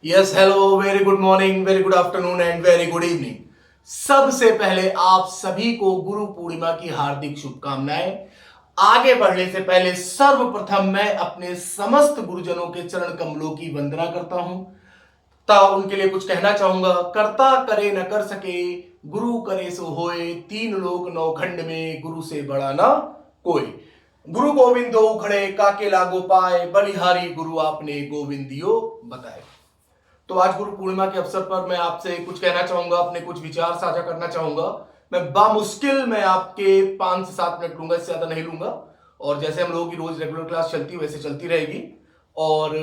Yes hello, very good morning, very good afternoon and very good evening. सबसे पहले आप सभी को गुरु पूर्णिमा की हार्दिक शुभकामनाएं। आगे बढ़ने से पहले सर्वप्रथम मैं अपने समस्त गुरुजनों के चरण कमलों की वंदना करता हूं तथा उनके लिए कुछ कहना चाहूंगा। कर्ता करे न कर सके, गुरु करे सो होए, तीन लोक नौ खंड में गुरु से बड़ा ना कोई। गुरु गोविंद दो खड़े, काके लागो पाए, बलिहारी गुरु आपने गोविंदियो बताए। तो आज गुरु पूर्णिमा के अवसर पर मैं आपसे कुछ कहना चाहूंगा, अपने कुछ विचार साझा करना चाहूंगा। मैं बामुश्किल मैं आपके 5 से 7 मिनट लूंगा, इससे ज्यादा नहीं लूंगा। और जैसे हम लोगों की रोज रेगुलर क्लास चलती है वैसे चलती रहेगी। और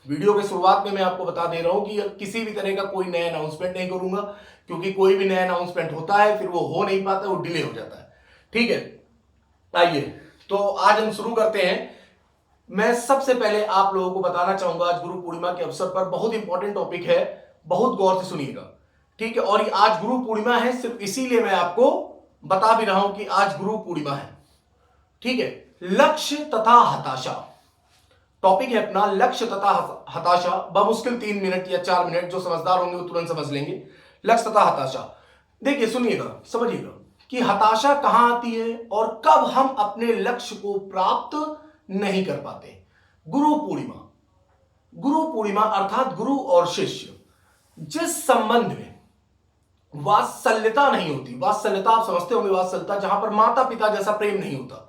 वीडियो के शुरुआत में मैं आपको बता दे रहा हूं कि किसी भी तरह का कोई नया अनाउंसमेंट नहीं करूंगा, क्योंकि कोई भी नया अनाउंसमेंट होता है फिर वो हो नहीं पाता, वो डिले हो जाता है। ठीक है, आइए तो आज हम शुरू करते हैं। मैं सबसे पहले आप लोगों को बताना चाहूंगा, आज गुरु पूर्णिमा के अवसर पर बहुत इंपॉर्टेंट टॉपिक है, बहुत गौर से सुनिएगा। ठीक है, और आज गुरु पूर्णिमा है, सिर्फ इसीलिए मैं आपको बता भी रहा हूं कि आज गुरु पूर्णिमा है। ठीक है, लक्ष्य तथा हताशा टॉपिक है अपना, लक्ष्य तथा हताशा। बमुश्किल 3 मिनट या 4 मिनट, जो समझदार होंगे वो तुरंत समझ लेंगे। लक्ष्य तथा हताशा, देखिए सुनिएगा, समझिएगा कि हताशा कहां आती है और कब हम अपने लक्ष्य को प्राप्त नहीं कर पाते। गुरु पूर्णिमा, गुरु पूर्णिमा अर्थात गुरु और शिष्य, जिस संबंध में वात्सल्यता नहीं होती, वात्सल्यता आप समझते होंगे, वात्सल्यता जहां पर माता पिता जैसा प्रेम नहीं होता,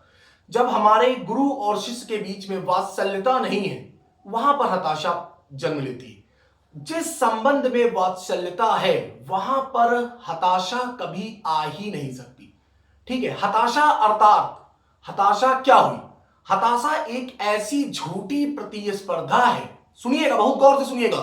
जब हमारे गुरु और शिष्य के बीच में वात्सल्यता नहीं है, वहां पर हताशा जन्म लेती है। जिस संबंध में वात्सल्यता है वहां पर हताशा कभी आ ही नहीं सकती। ठीक है, हताशा अर्थात हताशा क्या हुई? हताशा एक ऐसी झूठी प्रतिस्पर्धा है। सुनिएगा, बहुत गौर से सुनिएगा।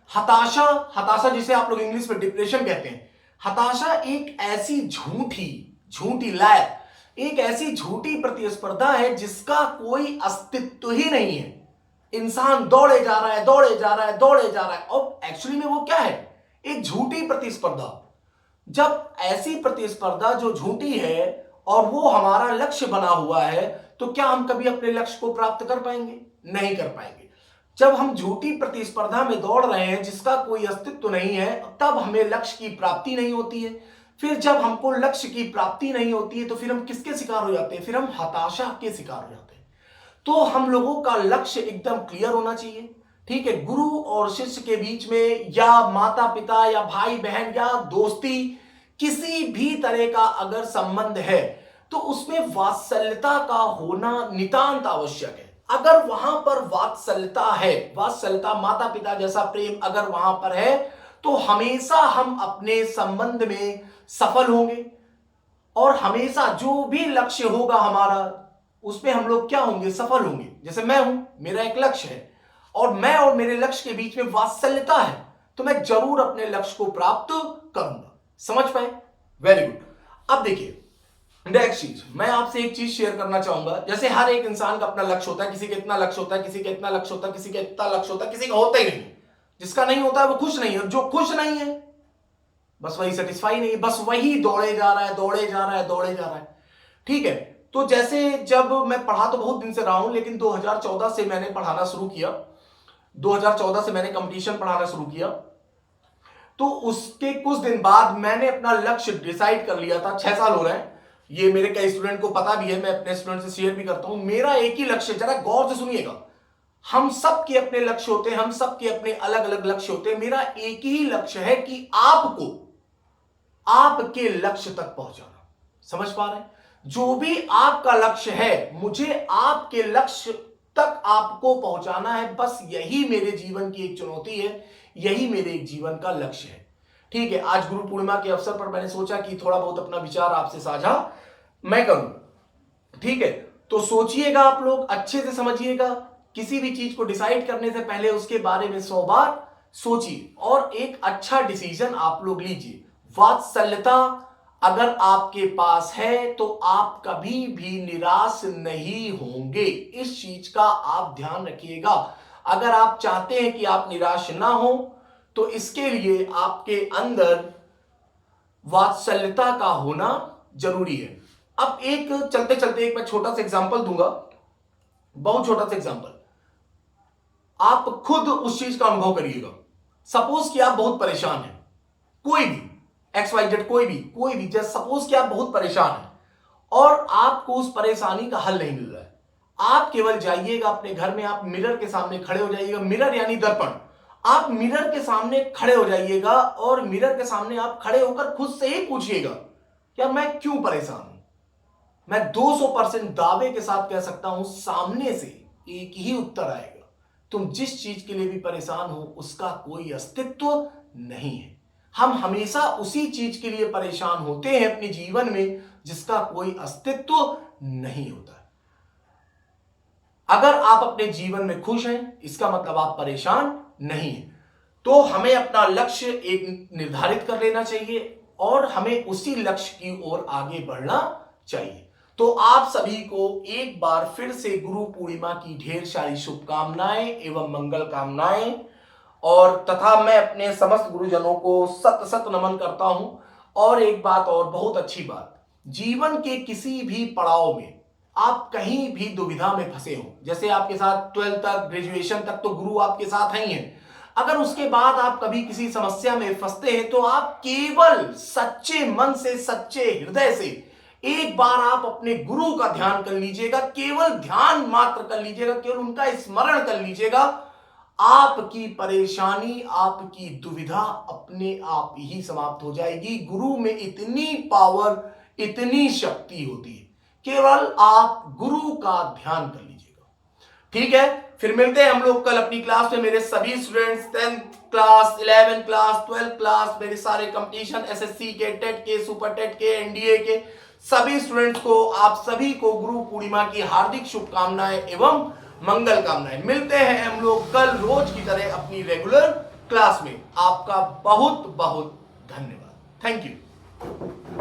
हताशा, हताशा जिसे आप लोग इंग्लिश में डिप्रेशन कहते हैं, हताशा एक ऐसी झूठी झूठी लायक एक ऐसी झूठी प्रतिस्पर्धा है जिसका कोई अस्तित्व ही नहीं है। इंसान दौड़े जा रहा है, दौड़े जा रहा है, दौड़े जा रहा है, और एक्चुअली में वो क्या है? एक झूठी प्रतिस्पर्धा। जब ऐसी प्रतिस्पर्धा जो झूठी है और वो हमारा लक्ष्य बना हुआ है, तो क्या हम कभी अपने लक्ष्य को प्राप्त कर पाएंगे? नहीं कर पाएंगे। जब हम झूठी प्रतिस्पर्धा में दौड़ रहे हैं जिसका कोई अस्तित्व नहीं है, तब हमें लक्ष्य की प्राप्ति नहीं होती है। फिर जब हमको लक्ष्य की प्राप्ति नहीं होती है तो फिर हम किसके शिकार हो जाते हैं? फिर हम हताशा के शिकार हो जाते हैं। तो हम लोगों का लक्ष्य एकदम क्लियर होना चाहिए। ठीक है, गुरु और शिष्य के बीच में या माता पिता या भाई बहन या दोस्ती, किसी भी तरह का अगर संबंध है तो उसमें वात्सल्यता का होना नितांत आवश्यक है। अगर वहां पर वात्सल्यता है, वात्सल्यता माता पिता जैसा प्रेम अगर वहां पर है, तो हमेशा हम अपने संबंध में सफल होंगे और हमेशा जो भी लक्ष्य होगा हमारा, उसमें हम लोग क्या होंगे? सफल होंगे। जैसे मैं हूं, मेरा एक लक्ष्य है और मैं और मेरे लक्ष्य के बीच में वात्सल्यता है, तो मैं जरूर अपने लक्ष्य को प्राप्त करूंगा। समझ पाए? Very good. अब देखिए, नेक्स्ट चीज मैं आपसे एक चीज शेयर करना चाहूंगा। जैसे हर एक इंसान का अपना लक्ष्य होता है, किसी का इतना लक्ष्य होता है, किसी का इतना लक्ष्य होता है, किसी का इतना लक्ष्य होता है, किसी का होता ही नहीं। जिसका नहीं होता है वो खुश नहीं है, जो खुश नहीं है बस वही सेटिस्फाई नहीं है, बस वही दौड़े जा रहा है, दौड़े जा रहा है, दौड़े जा रहा है। ठीक है, तो जैसे जब मैं पढ़ा तो बहुत दिन से रहा हूं, लेकिन 2014 से मैंने पढ़ाना शुरू किया। 2014 से मैंने कंपटीशन पढ़ाना शुरू किया। तो उसके कुछ दिन बाद मैंने अपना लक्ष्य डिसाइड कर लिया था। 6 साल हो रहे हैं, ये मेरे कई स्टूडेंट को पता भी है, मैं अपने स्टूडेंट से शेयर भी करता हूं। मेरा एक ही लक्ष्य, जरा गौर से सुनिएगा, हम सबके अपने लक्ष्य होते हैं, हम सबके अपने अलग अलग लक्ष्य होते हैं। मेरा एक ही लक्ष्य है कि आपको आपके लक्ष्य तक पहुंचाना। समझ पा रहे हैं? जो भी आपका लक्ष्य है, मुझे आपके लक्ष्य तक आपको पहुंचाना है। बस यही मेरे जीवन की एक चुनौती है, यही मेरे एक जीवन का लक्ष्य है। ठीक है, आज गुरु पूर्णिमा के अवसर पर मैंने सोचा कि थोड़ा बहुत अपना विचार आपसे साझा मैं करूं। ठीक है, तो सोचिएगा, आप लोग अच्छे से समझिएगा। किसी भी चीज को डिसाइड करने से पहले उसके बारे में 100 बार सोचिए और एक अच्छा डिसीजन आप लोग लीजिए। वात्सल्यता अगर आपके पास है तो आप कभी भी निराश नहीं होंगे। इस चीज का आप ध्यान रखिएगा। अगर आप चाहते हैं कि आप निराश ना हो, तो इसके लिए आपके अंदर वात्सल्यता का होना जरूरी है। अब एक चलते चलते एक मैं छोटा सा एग्जांपल दूंगा, बहुत छोटा सा एग्जांपल, आप खुद उस चीज का अनुभव करिएगा। सपोज कि आप बहुत परेशान हैं, कोई भी XYZ, कोई भी जस्ट सपोज कि आप बहुत परेशान हैं और आपको उस परेशानी का हल नहीं मिल रहा है। आप केवल जाइएगा अपने घर में, आप मिरर के सामने खड़े हो जाइएगा, मिरर यानी दर्पण। आप मिरर के सामने खड़े हो जाइएगा और मिरर के सामने आप खड़े होकर खुद से ही पूछिएगा यार मैं क्यों परेशान हूं। मैं 200% दावे के साथ कह सकता हूं सामने से एक ही उत्तर आएगा, तुम जिस चीज के लिए भी परेशान हो उसका कोई अस्तित्व नहीं है। हम हमेशा उसी चीज के लिए परेशान होते हैं अपने जीवन में जिसका कोई अस्तित्व नहीं होता है। अगर आप अपने जीवन में खुश हैं इसका मतलब आप परेशान नहीं हैं। तो हमें अपना लक्ष्य एक निर्धारित कर लेना चाहिए और हमें उसी लक्ष्य की ओर आगे बढ़ना चाहिए। तो आप सभी को एक बार फिर से गुरु पूर्णिमा की ढेर सारी शुभकामनाएं एवं मंगल कामनाएं, और तथा मैं अपने समस्त गुरुजनों को सत सत नमन करता हूं। और एक बात और बहुत अच्छी बात, जीवन के किसी भी पड़ाव में आप कहीं भी दुविधा में फंसे हो, जैसे आपके साथ 12th तक, ग्रेजुएशन तक तो गुरु आपके साथ ही हैं, अगर उसके बाद आप कभी किसी समस्या में फंसते हैं तो आप केवल सच्चे मन से, सच्चे हृदय से एक बार आप अपने गुरु का ध्यान कर लीजिएगा, केवल ध्यान मात्र कर लीजिएगा, केवल उनका स्मरण कर लीजिएगा। आपकी परेशानी, आपकी दुविधा अपने आप ही समाप्त हो जाएगी। गुरु में इतनी पावर, इतनी शक्ति होती है, केवल आप गुरु का ध्यान कर लीजिएगा। ठीक है, फिर मिलते हैं हम लोग कल अपनी क्लास में। मेरे सभी students 10th class, 11th class, 12th class, मेरे सारे कंपटीशन SSC के, टेट के, सुपर टेट के, NDA के सभी स्टूडेंट्स को, आप सभी को गुरु पूर्णिमा की हार्दिक शुभकामनाएं एवं मंगल कामनाएं। मिलते हैं हम लोग कल रोज की तरह अपनी रेगुलर क्लास में। आपका बहुत बहुत धन्यवाद। Thank you.